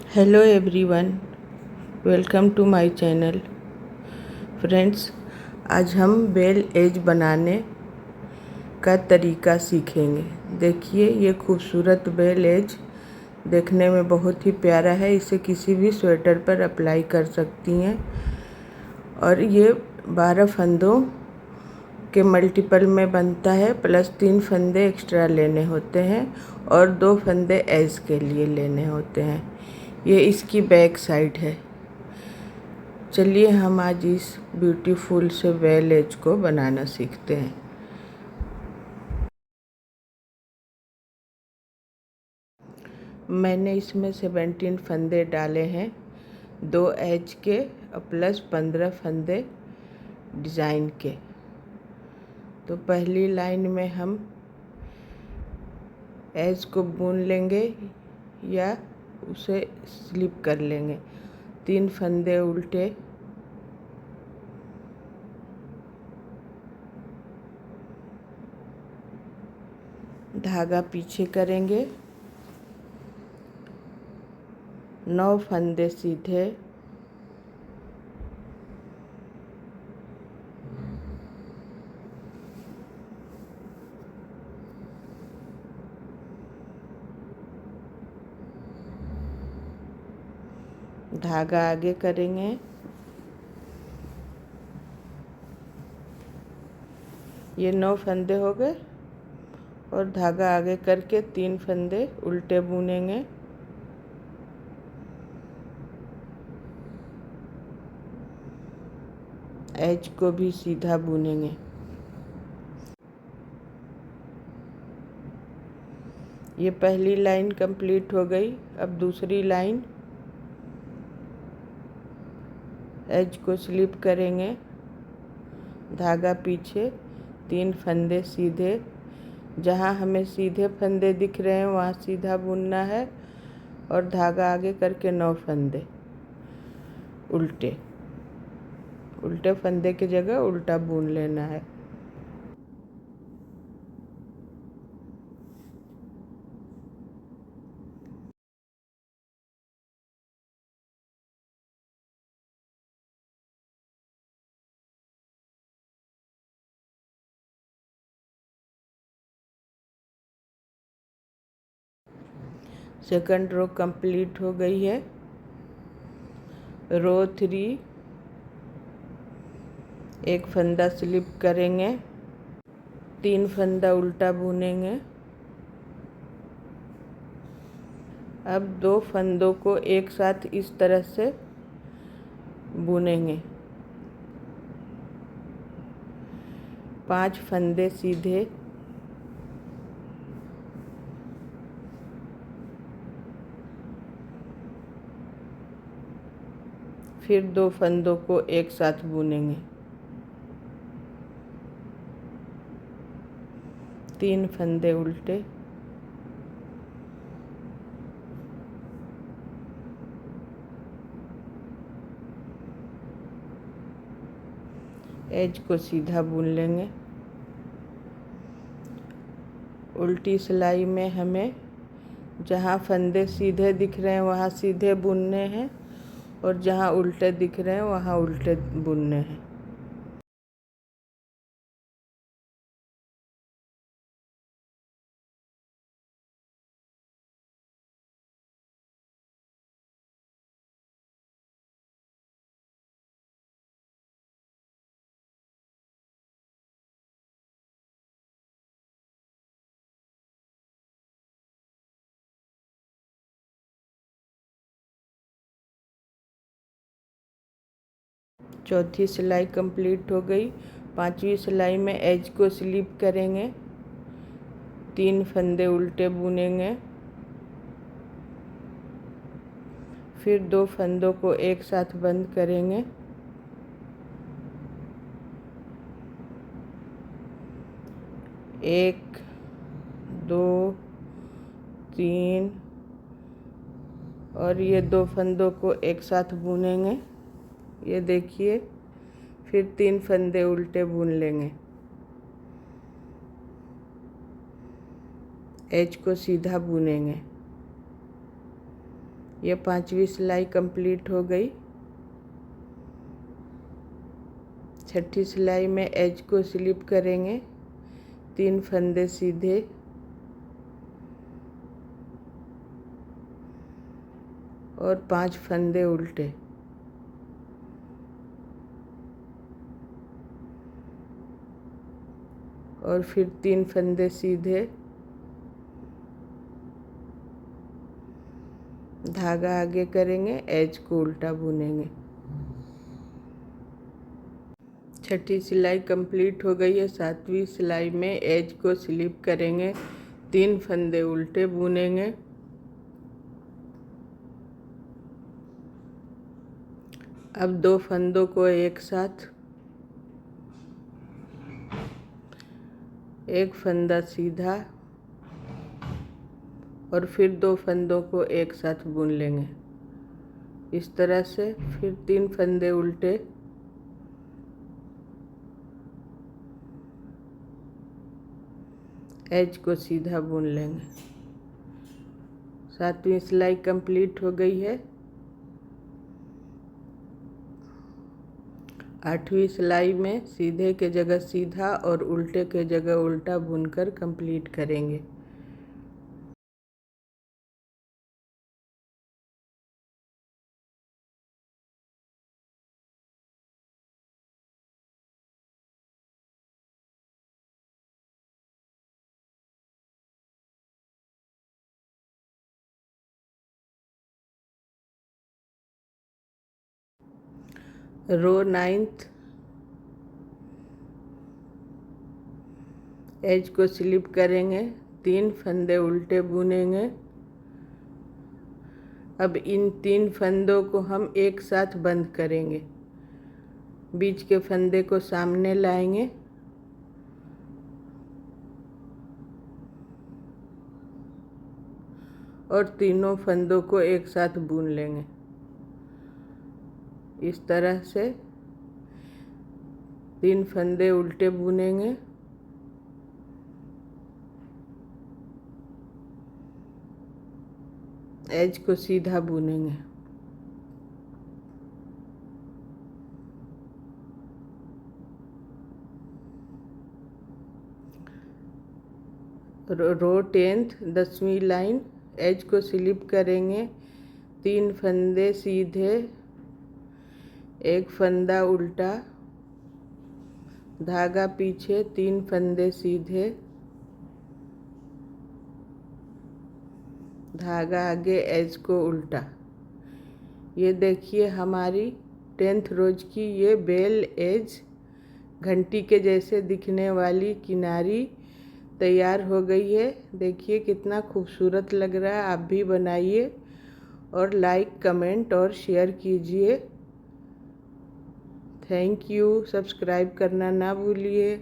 Hello everyone, welcome to my channel. Friends, आज हम bell as बनाने का तरीका सीखेंगे। देखिए, ये खूबसूरत बेल एज देखने में बहुत ही प्यारा है। इसे किसी भी स्वेटर पर अप्लाई कर सकती हैं और ये 12 फंदों के मल्टीपल में बनता है, प्लस 3 फंदे एक्स्ट्रा लेने होते हैं और 2 फंदे एज के लिए लेने होते हैं। ये इसकी बैक साइड है। चलिए हम आज इस ब्यूटीफुल से बेल एज को बनाना सीखते हैं। मैंने इसमें 17 फंदे डाले हैं, 2 एज के और प्लस 15 फंदे डिज़ाइन के। तो पहली लाइन में हम एज को बुन लेंगे या उसे स्लिप कर लेंगे। 3 फंदे उल्टे, धागा पीछे करेंगे, 9 फंदे सीधे, धागा आगे करेंगे, ये 9 फंदे हो गए और धागा आगे करके 3 फंदे उल्टे बुनेंगे, एज को भी सीधा बुनेंगे। ये पहली लाइन कंप्लीट हो गई। अब दूसरी लाइन, एज को स्लिप करेंगे, धागा पीछे, 3 फंदे सीधे, जहाँ हमें सीधे फंदे दिख रहे हैं वहाँ सीधा बुनना है और धागा आगे करके 9 फंदे उल्टे, उल्टे फंदे की जगह उल्टा बुन लेना है। सेकंड रो कंप्लीट हो गई है। रो 3, एक फंदा स्लिप करेंगे, 3 फंदा उल्टा बुनेंगे। अब 2 फंदों को एक साथ इस तरह से बुनेंगे, 5 फंदे सीधे, फिर 2 फंदों को एक साथ बुनेंगे, 3 फंदे उल्टे, एज को सीधा बुन लेंगे। उल्टी सिलाई में हमें जहाँ फंदे सीधे दिख रहे हैं वहाँ सीधे बुनने हैं और जहाँ उल्टे दिख रहे हैं वहाँ उल्टे बुनने हैं। चौथी सिलाई कंप्लीट हो गई। 5वीं सिलाई में एज को स्लिप करेंगे, 3 फंदे उल्टे बुनेंगे, फिर 2 फंदों को एक साथ बंद करेंगे, एक, 2, 3 और ये 2 फंदों को एक साथ बुनेंगे। ये देखिए, फिर 3 फंदे उल्टे बुन लेंगे, एज को सीधा बुनेंगे, ये 5वीं सिलाई कंप्लीट हो गई। 6ठी सिलाई में एज को स्लिप करेंगे, 3 फंदे सीधे और 5 फंदे उल्टे। और फिर 3 फंदे सीधे, धागा आगे करेंगे, एज को उल्टा बुनेंगे। 6ठी सिलाई कंप्लीट हो गई है। 7वीं सिलाई में एज को स्लिप करेंगे, 3 फंदे उल्टे बुनेंगे। अब 2 फंदों को एक साथ, एक फंदा सीधा और फिर 2 फंदों को एक साथ बुन लेंगे इस तरह से। फिर 3 फंदे उल्टे, एज को सीधा बुन लेंगे। 7वीं सिलाई कंप्लीट हो गई है। 8वीं सिलाई में सीधे के जगह सीधा और उल्टे के जगह उल्टा बुनकर कंप्लीट करेंगे। रो 9th, एज को स्लिप करेंगे, 3 फंदे उल्टे बुनेंगे। अब इन 3 फंदों को हम एक साथ बंद करेंगे। बीच के फंदे को सामने लाएंगे और तीनों फंदों को एक साथ बुन लेंगे इस तरह से। 3 फंदे उल्टे बुनेंगे, एज को सीधा बुनेंगे। रो 10th, 10वीं लाइन, एज को स्लिप करेंगे, 3 फंदे सीधे, एक फंदा उल्टा, धागा पीछे, 3 फंदे सीधे, धागा आगे, एज को उल्टा। ये देखिए हमारी 10th रोज की ये बेल एज घंटी के जैसे दिखने वाली किनारी तैयार हो गई है। देखिए कितना खूबसूरत लग रहा है। आप भी बनाइए और लाइक, कमेंट और शेयर कीजिए। Thank you. सब्सक्राइब करना ना भूलिए।